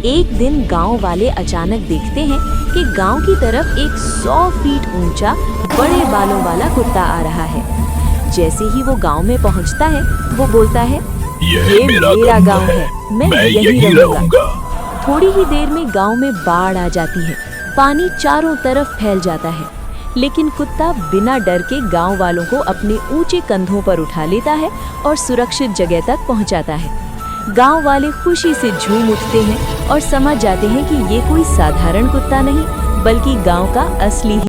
एक दिन गांव वाले अचानक देखते हैं कि गांव की तरफ एक 100 फीट ऊंचा बड़े बालों वाला कुत्ता आ रहा है। जैसे ही वो गांव में पहुंचता है, वो बोलता है, ये मेरा गांव है, मैं यहीं रहूंगा। थोड़ी ही देर में गांव में बाढ़ आ जाती है, पानी चारों तरफ फैल जाता है, लेकिन कुत्ता बिना डर के गांव वालों को अपने ऊंचे कंधों पर उठा लेता है और सुरक्षित जगह तक पहुंचाता है। गांव वाले खुशी से झूम उठते हैं और समझ जाते हैं कि ये कोई साधारण कुत्ता नहीं, बल्कि गांव का असली